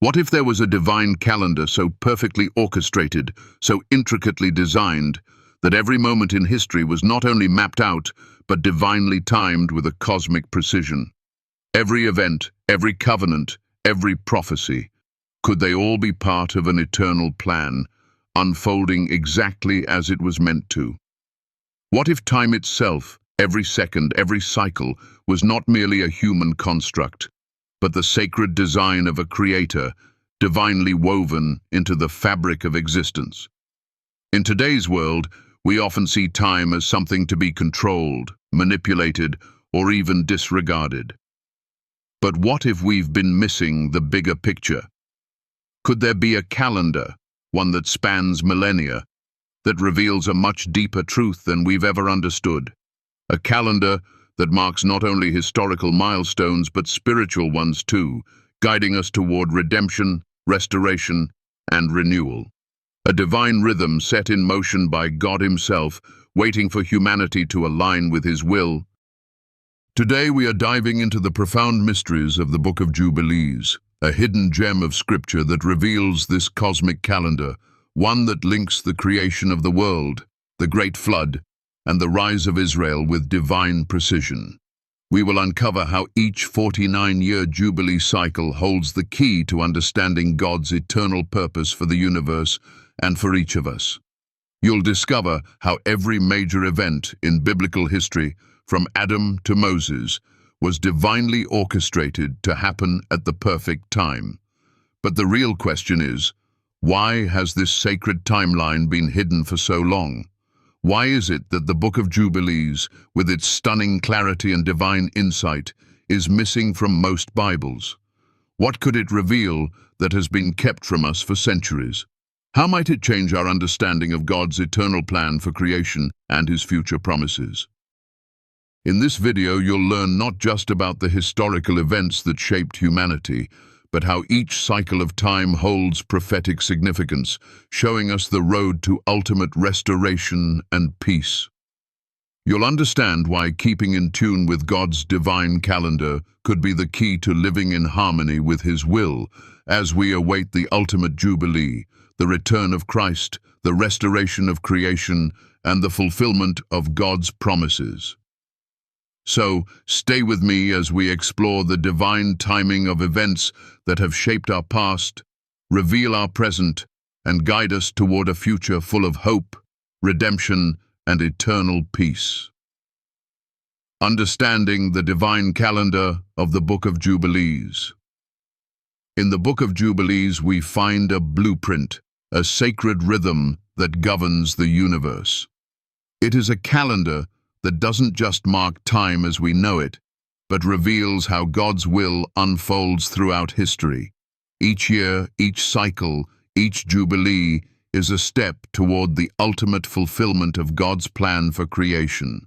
What if there was a divine calendar so perfectly orchestrated, so intricately designed, that every moment in history was not only mapped out, but divinely timed with a cosmic precision? Every event, every covenant, every prophecy, could they all be part of an eternal plan, unfolding exactly as it was meant to? What if time itself, every second, every cycle, was not merely a human construct, but the sacred design of a creator, divinely woven into the fabric of existence? In today's world, we often see time as something to be controlled, manipulated, or even disregarded. But what if we've been missing the bigger picture? Could there be a calendar, one that spans millennia, that reveals a much deeper truth than we've ever understood? A calendar that marks not only historical milestones but spiritual ones too, guiding us toward redemption, restoration, and renewal. A divine rhythm set in motion by God Himself, waiting for humanity to align with His will. Today we are diving into the profound mysteries of the Book of Jubilees, a hidden gem of scripture that reveals this cosmic calendar, one that links the creation of the world, the Great Flood, and the rise of Israel with divine precision. We will uncover how each 49-year Jubilee cycle holds the key to understanding God's eternal purpose for the universe and for each of us. You'll discover how every major event in biblical history, from Adam to Moses, was divinely orchestrated to happen at the perfect time. But the real question is, why has this sacred timeline been hidden for so long? Why is it that the Book of Jubilees, with its stunning clarity and divine insight, is missing from most Bibles? What could it reveal that has been kept from us for centuries? How might it change our understanding of God's eternal plan for creation and His future promises? In this video, you'll learn not just about the historical events that shaped humanity, but how each cycle of time holds prophetic significance, showing us the road to ultimate restoration and peace. You'll understand why keeping in tune with God's divine calendar could be the key to living in harmony with His will as we await the ultimate Jubilee, the return of Christ, the restoration of creation, and the fulfillment of God's promises. So, stay with me as we explore the divine timing of events that have shaped our past, reveal our present, and guide us toward a future full of hope, redemption, and eternal peace. Understanding the divine calendar of the Book of Jubilees. In the Book of Jubilees, we find a blueprint, a sacred rhythm that governs the universe. It is a calendar that doesn't just mark time as we know it, but reveals how God's will unfolds throughout history. Each year, each cycle, each Jubilee is a step toward the ultimate fulfillment of God's plan for creation.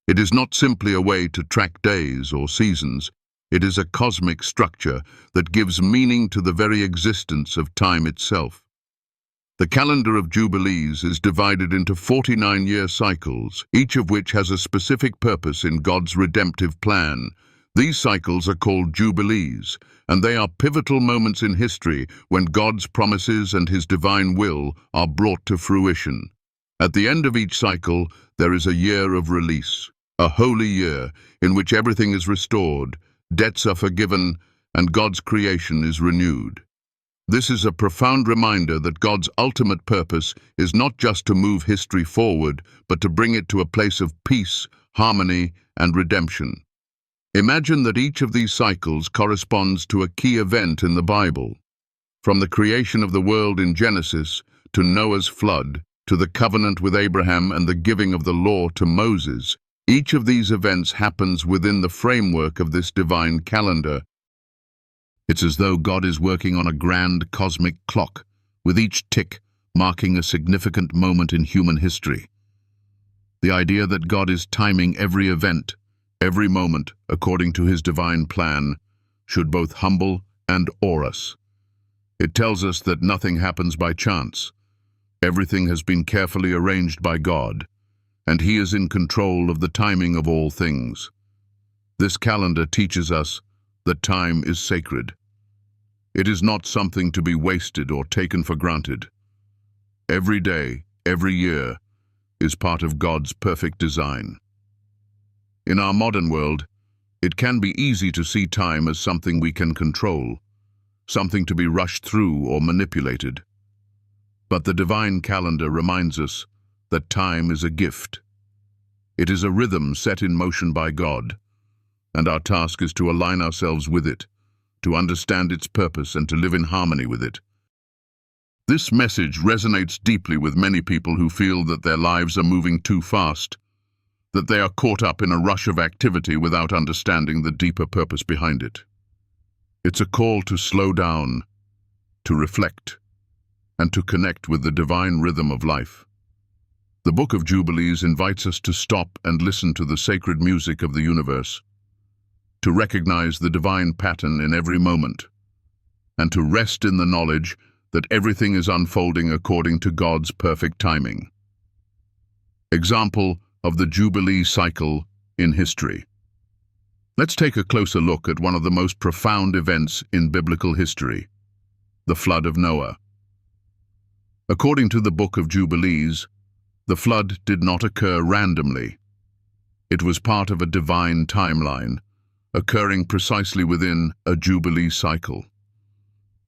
It is not simply a way to track days or seasons. It is a cosmic structure that gives meaning to the very existence of time itself. The calendar of Jubilees is divided into 49-year cycles, each of which has a specific purpose in God's redemptive plan. These cycles are called Jubilees, and they are pivotal moments in history when God's promises and His divine will are brought to fruition. At the end of each cycle, there is a year of release, a holy year in which everything is restored, debts are forgiven, and God's creation is renewed. This is a profound reminder that God's ultimate purpose is not just to move history forward, but to bring it to a place of peace, harmony, and redemption. Imagine that each of these cycles corresponds to a key event in the Bible. From the creation of the world in Genesis, to Noah's flood, to the covenant with Abraham and the giving of the law to Moses, each of these events happens within the framework of this divine calendar. It's as though God is working on a grand cosmic clock, with each tick marking a significant moment in human history. The idea that God is timing every event, every moment, according to His divine plan, should both humble and awe us. It tells us that nothing happens by chance. Everything has been carefully arranged by God, and He is in control of the timing of all things. This calendar teaches us that time is sacred. It is not something to be wasted or taken for granted. Every day, every year, is part of God's perfect design. In our modern world, it can be easy to see time as something we can control, something to be rushed through or manipulated. But the divine calendar reminds us that time is a gift. It is a rhythm set in motion by God, and our task is to align ourselves with it, to understand its purpose and to live in harmony with it. This message resonates deeply with many people who feel that their lives are moving too fast, that they are caught up in a rush of activity without understanding the deeper purpose behind it. It's a call to slow down, to reflect, and to connect with the divine rhythm of life. The Book of Jubilees invites us to stop and listen to the sacred music of the universe, to recognize the divine pattern in every moment, and to rest in the knowledge that everything is unfolding according to God's perfect timing. Example of the Jubilee cycle in history. Let's take a closer look at one of the most profound events in biblical history, the flood of Noah. According to the Book of Jubilees, the flood did not occur randomly. It was part of a divine timeline, occurring precisely within a Jubilee cycle.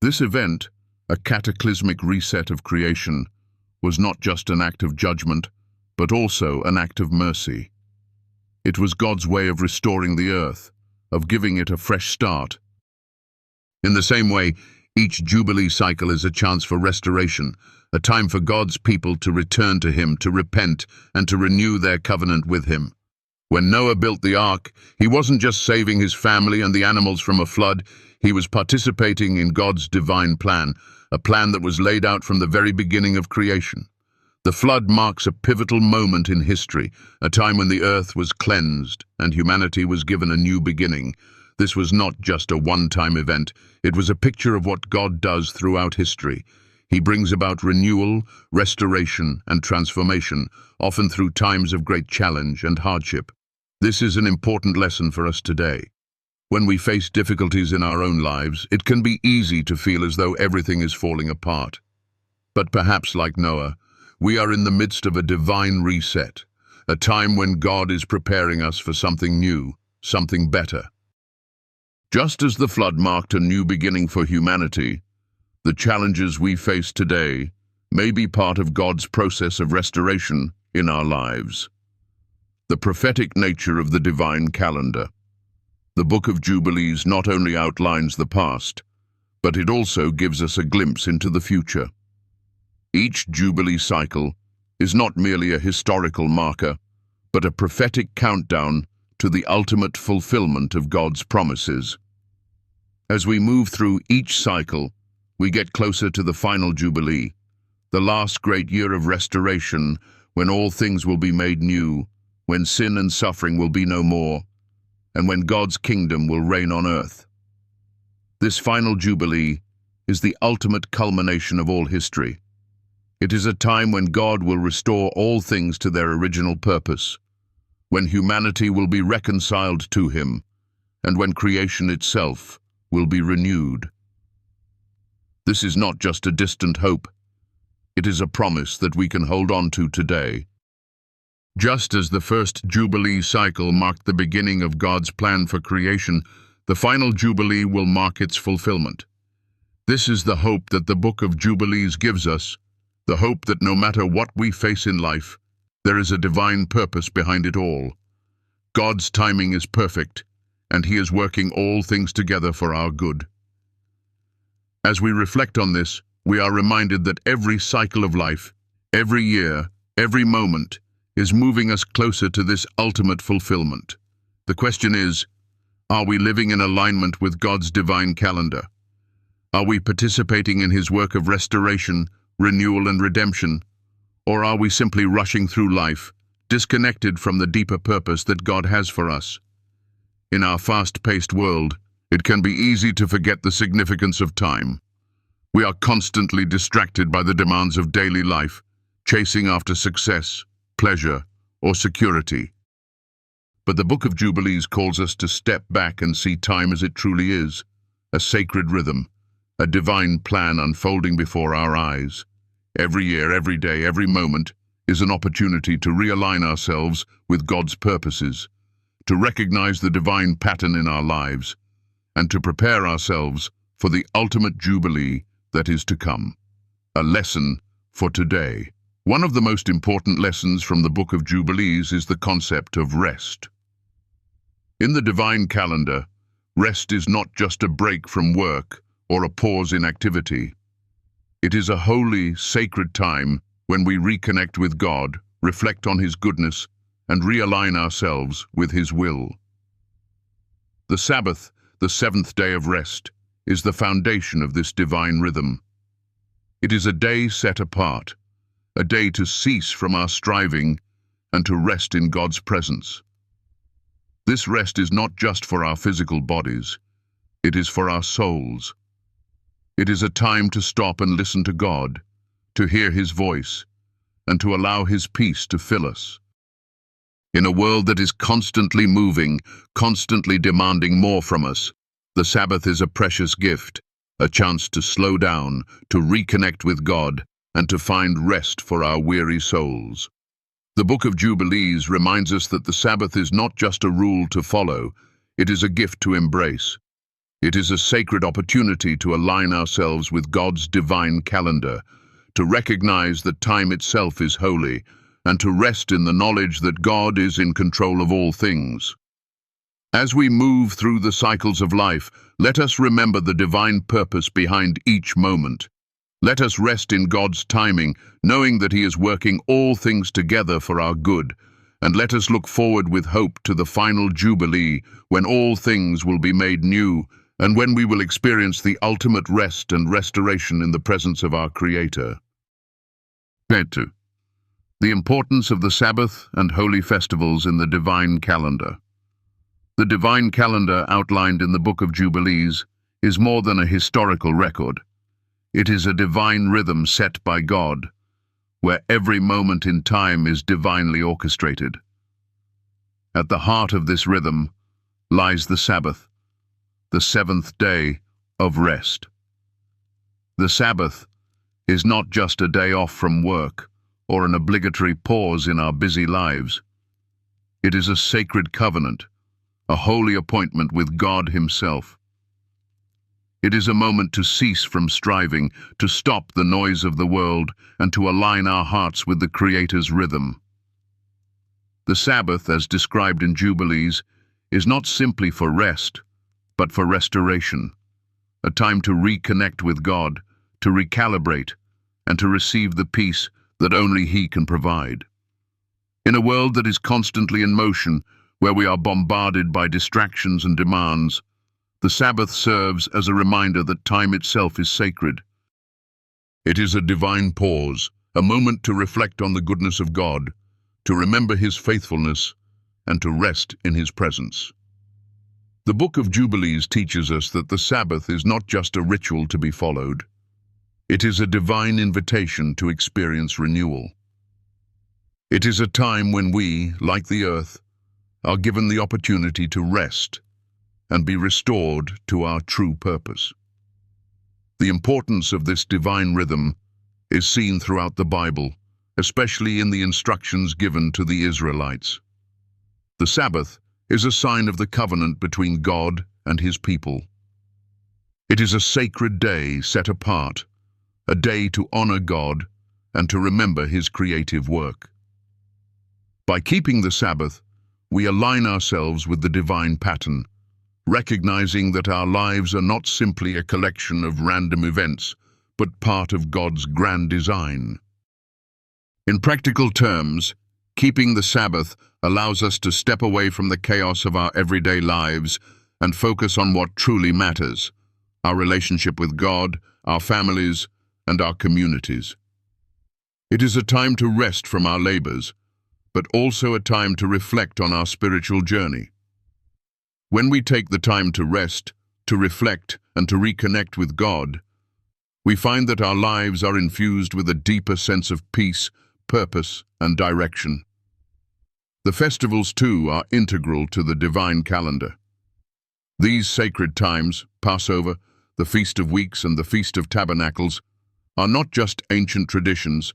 This event, a cataclysmic reset of creation, was not just an act of judgment, but also an act of mercy. It was God's way of restoring the earth, of giving it a fresh start. In the same way, each Jubilee cycle is a chance for restoration, a time for God's people to return to Him, to repent, and to renew their covenant with Him. When Noah built the ark, he wasn't just saving his family and the animals from a flood, he was participating in God's divine plan, a plan that was laid out from the very beginning of creation. The flood marks a pivotal moment in history, a time when the earth was cleansed and humanity was given a new beginning. This was not just a one-time event, it was a picture of what God does throughout history. He brings about renewal, restoration, and transformation, often through times of great challenge and hardship. This is an important lesson for us today. When we face difficulties in our own lives, it can be easy to feel as though everything is falling apart. But perhaps like Noah, we are in the midst of a divine reset, a time when God is preparing us for something new, something better. Just as the flood marked a new beginning for humanity, the challenges we face today may be part of God's process of restoration in our lives. The prophetic nature of the divine calendar. The Book of Jubilees not only outlines the past, but it also gives us a glimpse into the future. Each Jubilee cycle is not merely a historical marker, but a prophetic countdown to the ultimate fulfillment of God's promises. As we move through each cycle, we get closer to the final Jubilee, the last great year of restoration, when all things will be made new, when sin and suffering will be no more, and when God's kingdom will reign on earth. This final Jubilee is the ultimate culmination of all history. It is a time when God will restore all things to their original purpose, when humanity will be reconciled to Him, and when creation itself will be renewed. This is not just a distant hope. It is a promise that we can hold on to today. Just as the first Jubilee cycle marked the beginning of God's plan for creation, the final Jubilee will mark its fulfillment. This is the hope that the Book of Jubilees gives us, the hope that no matter what we face in life, there is a divine purpose behind it all. God's timing is perfect, and He is working all things together for our good. As we reflect on this, we are reminded that every cycle of life, every year, every moment, is moving us closer to this ultimate fulfillment. The question is, are we living in alignment with God's divine calendar? Are we participating in His work of restoration, renewal, and redemption? Or are we simply rushing through life, disconnected from the deeper purpose that God has for us? In our fast-paced world, it can be easy to forget the significance of time. We are constantly distracted by the demands of daily life, chasing after success, pleasure, or security. But the Book of Jubilees calls us to step back and see time as it truly is, a sacred rhythm, a divine plan unfolding before our eyes. Every year, every day, every moment is an opportunity to realign ourselves with God's purposes, to recognize the divine pattern in our lives, and to prepare ourselves for the ultimate Jubilee that is to come. A lesson for today. One of the most important lessons from the Book of Jubilees is the concept of rest. In the divine calendar, rest is not just a break from work or a pause in activity. It is a holy, sacred time when we reconnect with God, reflect on His goodness, and realign ourselves with His will. The Sabbath, the seventh day of rest, is the foundation of this divine rhythm. It is a day set apart, a day to cease from our striving and to rest in God's presence. This rest is not just for our physical bodies, it is for our souls. It is a time to stop and listen to God, to hear His voice, and to allow His peace to fill us. In a world that is constantly moving, constantly demanding more from us, the Sabbath is a precious gift, a chance to slow down, to reconnect with God, and to find rest for our weary souls. The Book of Jubilees reminds us that the Sabbath is not just a rule to follow, it is a gift to embrace. It is a sacred opportunity to align ourselves with God's divine calendar, to recognize that time itself is holy, and to rest in the knowledge that God is in control of all things. As we move through the cycles of life, let us remember the divine purpose behind each moment. Let us rest in God's timing, knowing that He is working all things together for our good, and let us look forward with hope to the final Jubilee, when all things will be made new, and when we will experience the ultimate rest and restoration in the presence of our Creator. The importance of the Sabbath and holy festivals in the divine calendar. The divine calendar outlined in the Book of Jubilees is more than a historical record. It is a divine rhythm set by God, where every moment in time is divinely orchestrated. At the heart of this rhythm lies the Sabbath, the seventh day of rest. The Sabbath is not just a day off from work or an obligatory pause in our busy lives. It is a sacred covenant, a holy appointment with God Himself. It is a moment to cease from striving, to stop the noise of the world, and to align our hearts with the Creator's rhythm. The Sabbath, as described in Jubilees, is not simply for rest, but for restoration, a time to reconnect with God, to recalibrate, and to receive the peace that only He can provide. In a world that is constantly in motion, where we are bombarded by distractions and demands, the Sabbath serves as a reminder that time itself is sacred. It is a divine pause, a moment to reflect on the goodness of God, to remember His faithfulness, and to rest in His presence. The Book of Jubilees teaches us that the Sabbath is not just a ritual to be followed. It is a divine invitation to experience renewal. It is a time when we, like the earth, are given the opportunity to rest and be restored to our true purpose. The importance of this divine rhythm is seen throughout the Bible, especially in the instructions given to the Israelites. The Sabbath is a sign of the covenant between God and His people. It is a sacred day set apart, a day to honor God and to remember His creative work. By keeping the Sabbath, we align ourselves with the divine pattern, recognizing that our lives are not simply a collection of random events, but part of God's grand design. In practical terms, keeping the Sabbath allows us to step away from the chaos of our everyday lives and focus on what truly matters: our relationship with God, our families, and our communities. It is a time to rest from our labors, but also a time to reflect on our spiritual journey. When we take the time to rest, to reflect, and to reconnect with God, we find that our lives are infused with a deeper sense of peace, purpose, and direction. The festivals, too, are integral to the divine calendar. These sacred times, Passover, the Feast of Weeks and the Feast of Tabernacles, are not just ancient traditions,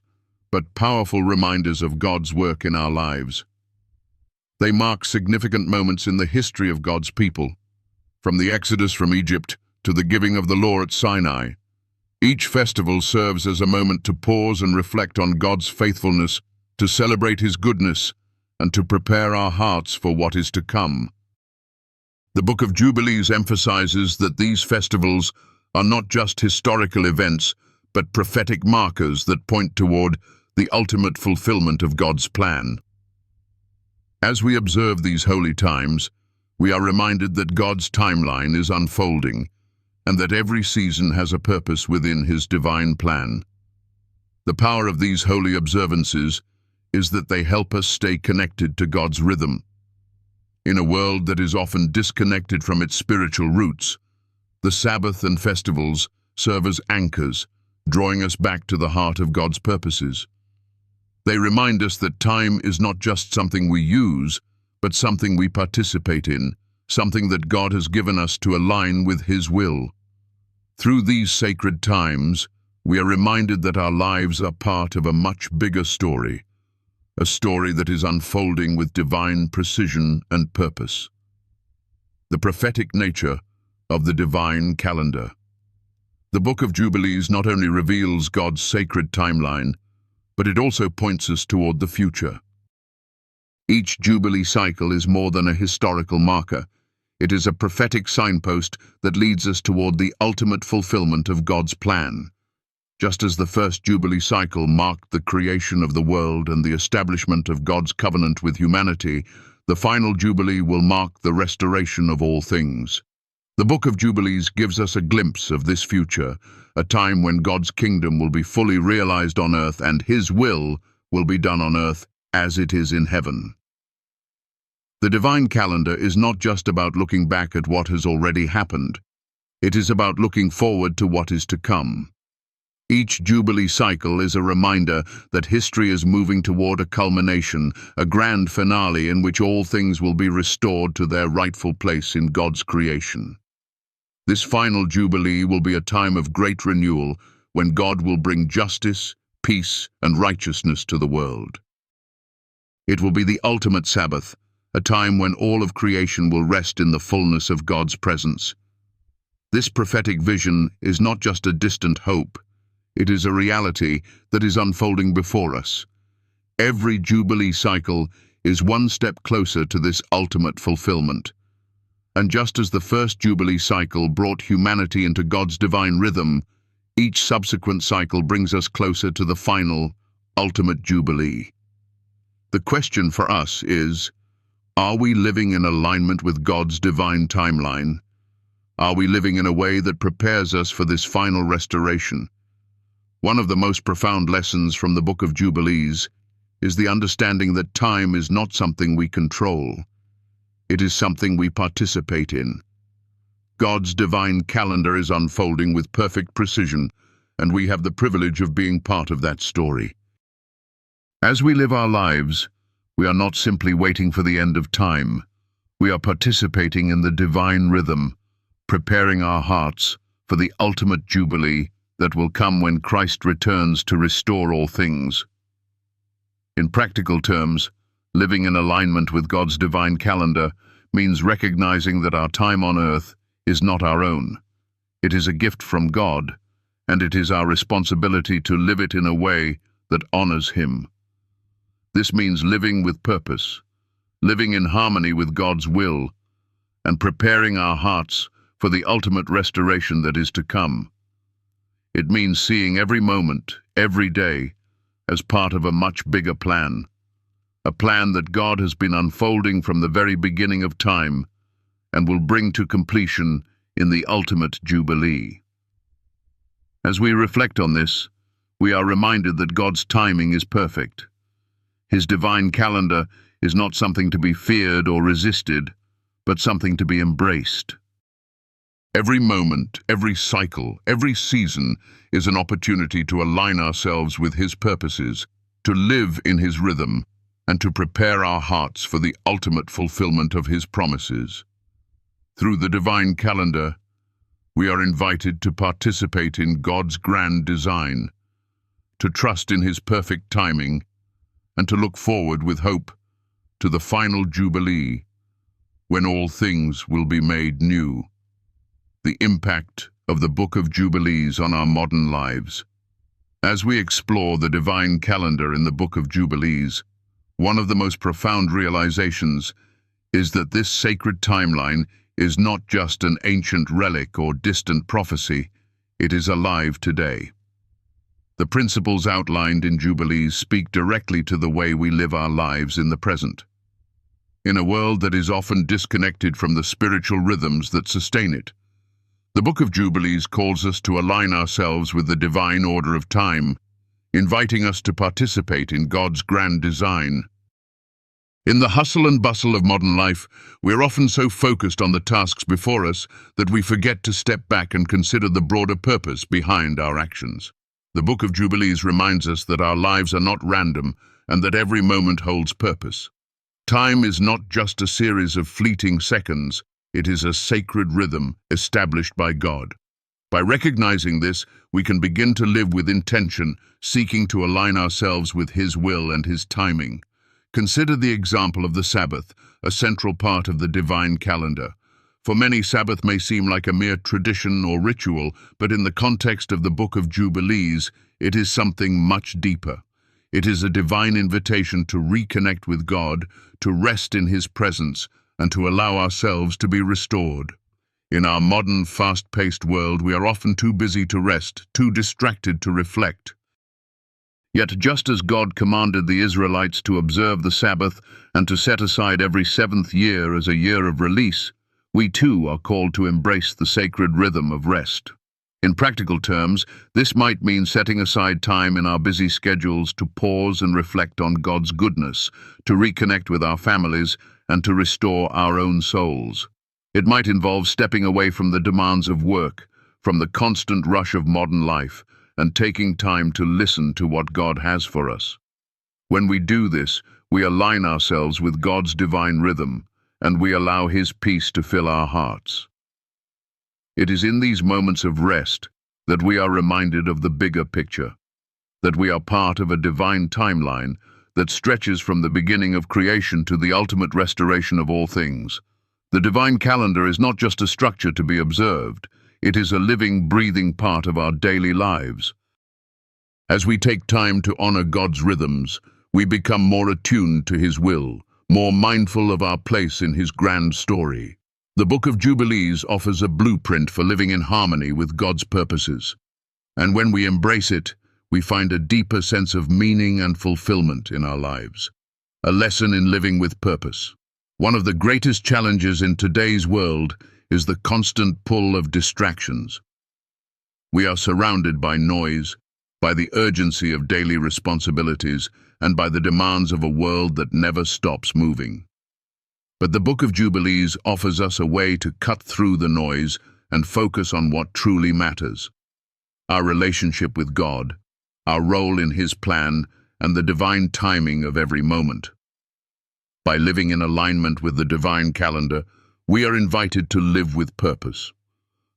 but powerful reminders of God's work in our lives. They mark significant moments in the history of God's people, from the Exodus from Egypt to the giving of the law at Sinai. Each festival serves as a moment to pause and reflect on God's faithfulness, to celebrate His goodness, and to prepare our hearts for what is to come. The Book of Jubilees emphasizes that these festivals are not just historical events, but prophetic markers that point toward the ultimate fulfillment of God's plan. As we observe these holy times, we are reminded that God's timeline is unfolding, and that every season has a purpose within His divine plan. The power of these holy observances is that they help us stay connected to God's rhythm. In a world that is often disconnected from its spiritual roots, the Sabbath and festivals serve as anchors, drawing us back to the heart of God's purposes. They remind us that time is not just something we use, but something we participate in, something that God has given us to align with His will. Through these sacred times, we are reminded that our lives are part of a much bigger story, a story that is unfolding with divine precision and purpose. The prophetic nature of the divine calendar. The Book of Jubilees not only reveals God's sacred timeline, but it also points us toward the future. Each Jubilee cycle is more than a historical marker. It is a prophetic signpost that leads us toward the ultimate fulfillment of God's plan. Just as the first Jubilee cycle marked the creation of the world and the establishment of God's covenant with humanity, the final Jubilee will mark the restoration of all things. The Book of Jubilees gives us a glimpse of this future, a time when God's kingdom will be fully realized on earth and His will be done on earth as it is in heaven. The divine calendar is not just about looking back at what has already happened. It is about looking forward to what is to come. Each Jubilee cycle is a reminder that history is moving toward a culmination, a grand finale in which all things will be restored to their rightful place in God's creation. This final Jubilee will be a time of great renewal, when God will bring justice, peace, and righteousness to the world. It will be the ultimate Sabbath, a time when all of creation will rest in the fullness of God's presence. This prophetic vision is not just a distant hope. It is a reality that is unfolding before us. Every Jubilee cycle is one step closer to this ultimate fulfillment. And just as the first Jubilee cycle brought humanity into God's divine rhythm, each subsequent cycle brings us closer to the final, ultimate Jubilee. The question for us is, are we living in alignment with God's divine timeline? Are we living in a way that prepares us for this final restoration? One of the most profound lessons from the Book of Jubilees is the understanding that time is not something we control. It is something we participate in. God's divine calendar is unfolding with perfect precision, and we have the privilege of being part of that story. As we live our lives, we are not simply waiting for the end of time. We are participating in the divine rhythm, preparing our hearts for the ultimate Jubilee that will come when Christ returns to restore all things. In practical terms, living in alignment with God's divine calendar means recognizing that our time on earth is not our own. It is a gift from God, and it is our responsibility to live it in a way that honors Him. This means living with purpose, living in harmony with God's will, and preparing our hearts for the ultimate restoration that is to come. It means seeing every moment, every day, as part of a much bigger plan, a plan that God has been unfolding from the very beginning of time and will bring to completion in the ultimate Jubilee. As we reflect on this, we are reminded that God's timing is perfect. His divine calendar is not something to be feared or resisted, but something to be embraced. Every moment, every cycle, every season is an opportunity to align ourselves with His purposes, to live in His rhythm, and to prepare our hearts for the ultimate fulfillment of His promises. Through the divine calendar, We are invited to participate in God's grand design, to trust in His perfect timing, and to look forward with hope to the final Jubilee, when all things will be made new. The impact of the Book of Jubilees on our modern lives. As we explore the divine calendar in the Book of Jubilees, one of the most profound realizations is that this sacred timeline is not just an ancient relic or distant prophecy, it is alive today. The principles outlined in Jubilees speak directly to the way we live our lives in the present. In a world that is often disconnected from the spiritual rhythms that sustain it, the Book of Jubilees calls us to align ourselves with the divine order of time, inviting us to participate in God's grand design. In the hustle and bustle of modern life, we're often so focused on the tasks before us that we forget to step back and consider the broader purpose behind our actions. The Book of Jubilees reminds us that our lives are not random and that every moment holds purpose. Time is not just a series of fleeting seconds, it is a sacred rhythm established by God. By recognizing this, we can begin to live with intention, seeking to align ourselves with His will and His timing. Consider the example of the Sabbath, a central part of the divine calendar. For many, Sabbath may seem like a mere tradition or ritual, but in the context of the Book of Jubilees, it is something much deeper. It is a divine invitation to reconnect with God, to rest in His presence, and to allow ourselves to be restored. In our modern, fast-paced world, we are often too busy to rest, too distracted to reflect. Yet just as God commanded the Israelites to observe the Sabbath and to set aside every seventh year as a year of release, we too are called to embrace the sacred rhythm of rest. In practical terms, this might mean setting aside time in our busy schedules to pause and reflect on God's goodness, to reconnect with our families, and to restore our own souls. It might involve stepping away from the demands of work, from the constant rush of modern life, and taking time to listen to what God has for us. When we do this, we align ourselves with God's divine rhythm, and we allow His peace to fill our hearts. It is in these moments of rest that we are reminded of the bigger picture, that we are part of a divine timeline that stretches from the beginning of creation to the ultimate restoration of all things. The divine calendar is not just a structure to be observed, it is a living, breathing part of our daily lives. As we take time to honor God's rhythms, we become more attuned to His will, more mindful of our place in His grand story. The Book of Jubilees offers a blueprint for living in harmony with God's purposes. And when we embrace it, we find a deeper sense of meaning and fulfillment in our lives. A lesson in living with purpose. One of the greatest challenges in today's world is the constant pull of distractions. We are surrounded by noise, by the urgency of daily responsibilities, and by the demands of a world that never stops moving. But the Book of Jubilees offers us a way to cut through the noise and focus on what truly matters: our relationship with God, our role in His plan, and the divine timing of every moment. By living in alignment with the divine calendar, we are invited to live with purpose.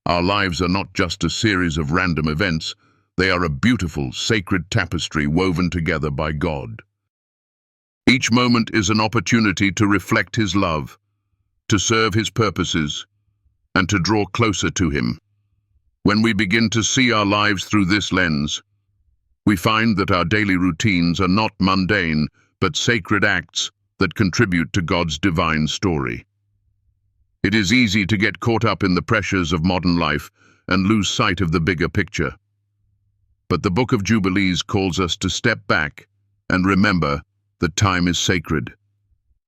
Our lives are not just a series of random events, they are a beautiful, sacred tapestry woven together by God. Each moment is an opportunity to reflect His love, to serve His purposes, and to draw closer to Him. When we begin to see our lives through this lens, we find that our daily routines are not mundane, but sacred acts that contribute to God's divine story. It is easy to get caught up in the pressures of modern life and lose sight of the bigger picture. But the Book of Jubilees calls us to step back and remember that time is sacred.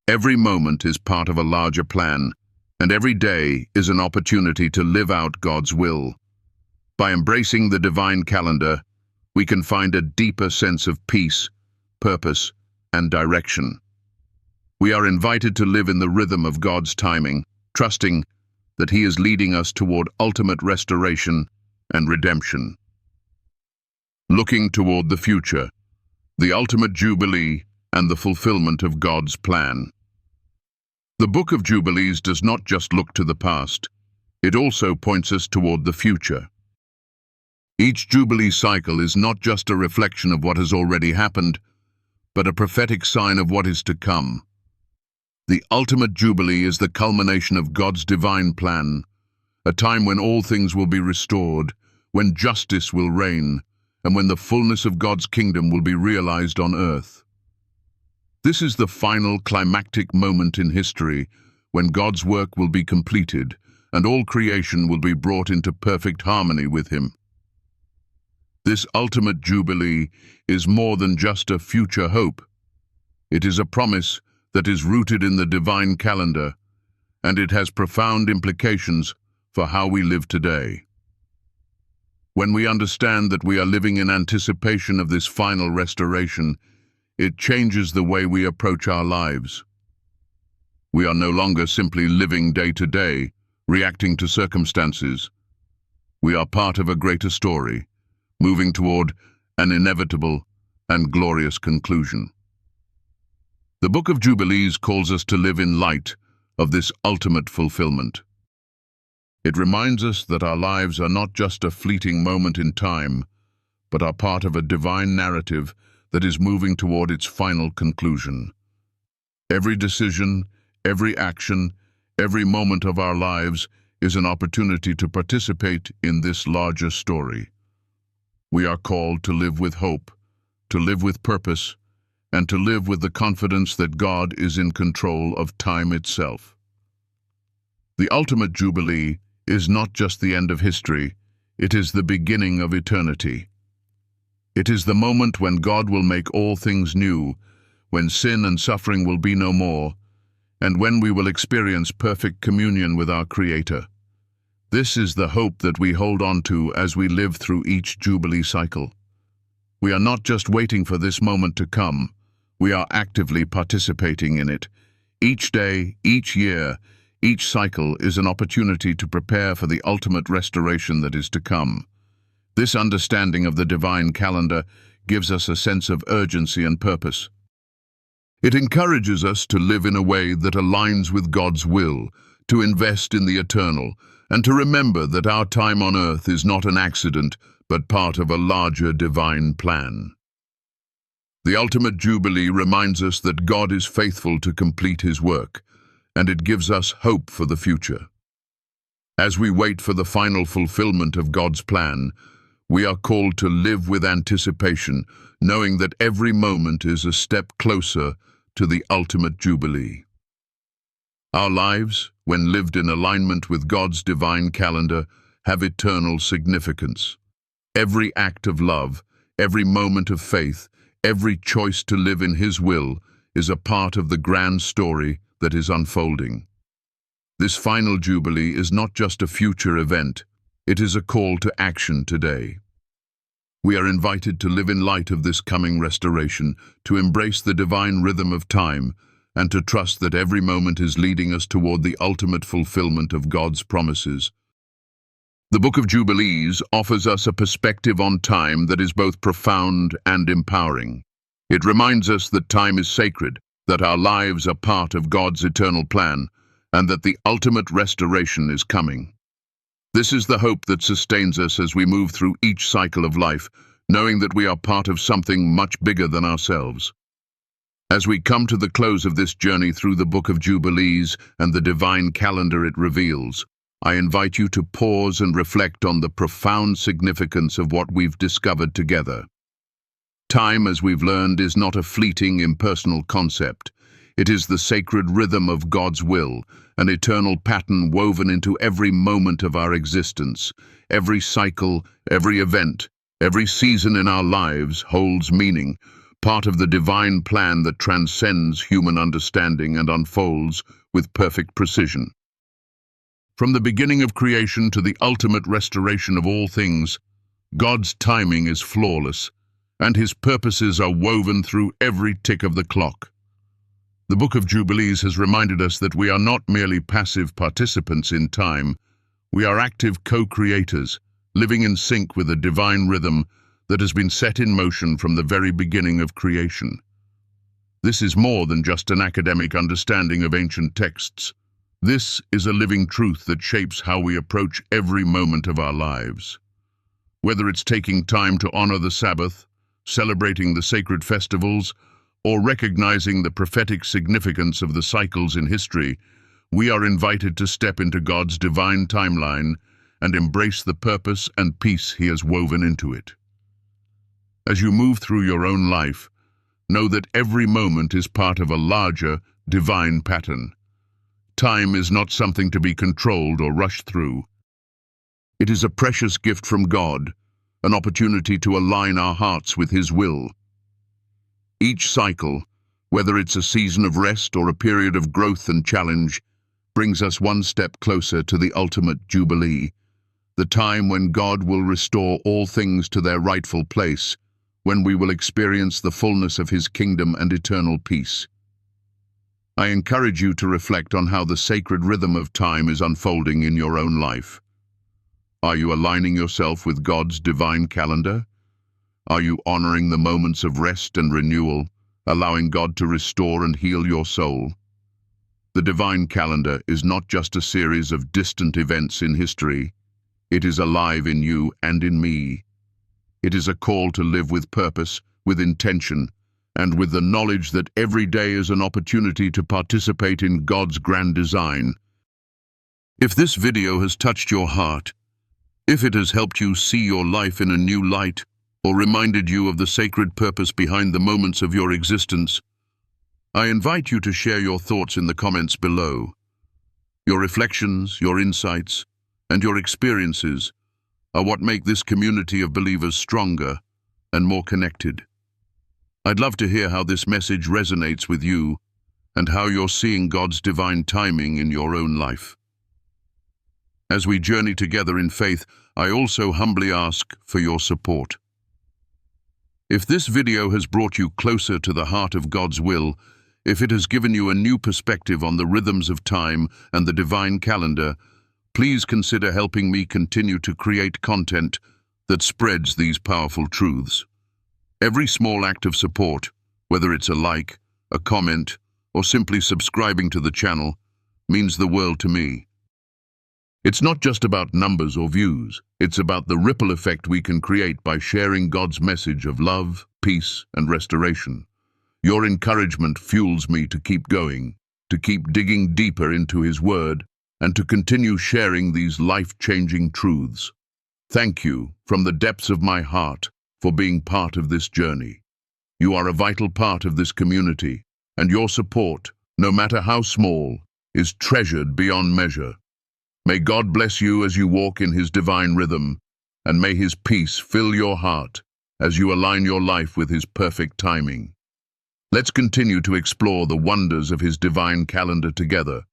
Every moment is part of a larger plan, and every day is an opportunity to live out God's will. By embracing the divine calendar, we can find a deeper sense of peace, purpose, and direction. We are invited to live in the rhythm of God's timing, trusting that He is leading us toward ultimate restoration and redemption. Looking toward the future, the ultimate Jubilee, and the fulfillment of God's plan. The Book of Jubilees does not just look to the past, It also points us toward the future. Each Jubilee cycle is not just a reflection of what has already happened, but a prophetic sign of what is to come. The ultimate Jubilee is the culmination of God's divine plan, a time when all things will be restored, when justice will reign, and when the fullness of God's kingdom will be realized on earth. This is the final climactic moment in history, when God's work will be completed, and all creation will be brought into perfect harmony with Him. This ultimate Jubilee is more than just a future hope. It is a promise that is rooted in the divine calendar, and it has profound implications for how we live today. When we understand that we are living in anticipation of this final restoration, it changes the way we approach our lives. We are no longer simply living day to day, reacting to circumstances. We are part of a greater story, moving toward an inevitable and glorious conclusion. The Book of Jubilees calls us to live in light of this ultimate fulfillment. It reminds us that our lives are not just a fleeting moment in time, but are part of a divine narrative that is moving toward its final conclusion. Every decision, every action, every moment of our lives is an opportunity to participate in this larger story. We are called to live with hope, to live with purpose, and to live with the confidence that God is in control of time itself. The ultimate Jubilee is not just the end of history, it is the beginning of eternity. It is the moment when God will make all things new, when sin and suffering will be no more, and when we will experience perfect communion with our Creator. This is the hope that we hold on to as we live through each Jubilee cycle. We are not just waiting for this moment to come, we are actively participating in it. Each day, each year, each cycle is an opportunity to prepare for the ultimate restoration that is to come. This understanding of the divine calendar gives us a sense of urgency and purpose. It encourages us to live in a way that aligns with God's will, to invest in the eternal, and to remember that our time on earth is not an accident, but part of a larger divine plan. The ultimate Jubilee reminds us that God is faithful to complete His work, and it gives us hope for the future. As we wait for the final fulfillment of God's plan, we are called to live with anticipation, knowing that every moment is a step closer to the ultimate Jubilee. Our lives, when lived in alignment with God's divine calendar, have eternal significance. Every act of love, every moment of faith, every choice to live in His will is a part of the grand story that is unfolding. This final Jubilee is not just a future event, it is a call to action today. We are invited to live in light of this coming restoration, to embrace the divine rhythm of time, and to trust that every moment is leading us toward the ultimate fulfillment of God's promises. The Book of Jubilees offers us a perspective on time that is both profound and empowering. It reminds us that time is sacred, that our lives are part of God's eternal plan, and that the ultimate restoration is coming. This is the hope that sustains us as we move through each cycle of life, knowing that we are part of something much bigger than ourselves. As we come to the close of this journey through the Book of Jubilees and the divine calendar it reveals, I invite you to pause and reflect on the profound significance of what we've discovered together. Time, as we've learned, is not a fleeting, impersonal concept. It is the sacred rhythm of God's will, an eternal pattern woven into every moment of our existence. Every cycle, every event, every season in our lives holds meaning, part of the divine plan that transcends human understanding and unfolds with perfect precision. From the beginning of creation to the ultimate restoration of all things, God's timing is flawless, and His purposes are woven through every tick of the clock. The Book of Jubilees has reminded us that we are not merely passive participants in time, we are active co-creators, living in sync with a divine rhythm that has been set in motion from the very beginning of creation. This is more than just an academic understanding of ancient texts. This is a living truth that shapes how we approach every moment of our lives. Whether it's taking time to honor the Sabbath, celebrating the sacred festivals, or recognizing the prophetic significance of the cycles in history, we are invited to step into God's divine timeline and embrace the purpose and peace He has woven into it. As you move through your own life, know that every moment is part of a larger, divine pattern. Time is not something to be controlled or rushed through. It is a precious gift from God, an opportunity to align our hearts with His will. Each cycle, whether it's a season of rest or a period of growth and challenge, brings us one step closer to the ultimate Jubilee, the time when God will restore all things to their rightful place, when we will experience the fullness of His kingdom and eternal peace. I encourage you to reflect on how the sacred rhythm of time is unfolding in your own life. Are you aligning yourself with God's divine calendar? Are you honoring the moments of rest and renewal, allowing God to restore and heal your soul? The divine calendar is not just a series of distant events in history. It is alive in you and in me. It is a call to live with purpose, with intention, and with the knowledge that every day is an opportunity to participate in God's grand design. If this video has touched your heart, if it has helped you see your life in a new light, or reminded you of the sacred purpose behind the moments of your existence, I invite you to share your thoughts in the comments below. Your reflections, your insights, and your experiences are what make this community of believers stronger and more connected. I'd love to hear how this message resonates with you and how you're seeing God's divine timing in your own life. As we journey together in faith, I also humbly ask for your support. If this video has brought you closer to the heart of God's will, if it has given you a new perspective on the rhythms of time and the divine calendar, please consider helping me continue to create content that spreads these powerful truths. Every small act of support, whether it's a like, a comment, or simply subscribing to the channel, means the world to me. It's not just about numbers or views, it's about the ripple effect we can create by sharing God's message of love, peace, and restoration. Your encouragement fuels me to keep going, to keep digging deeper into His Word, and to continue sharing these life-changing truths. Thank you, from the depths of my heart, for being part of this journey. You are a vital part of this community, and your support, no matter how small, is treasured beyond measure. May God bless you as you walk in His divine rhythm, and may His peace fill your heart as you align your life with His perfect timing. Let's continue to explore the wonders of His divine calendar together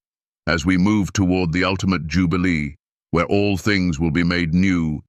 as we move toward the ultimate Jubilee, where all things will be made new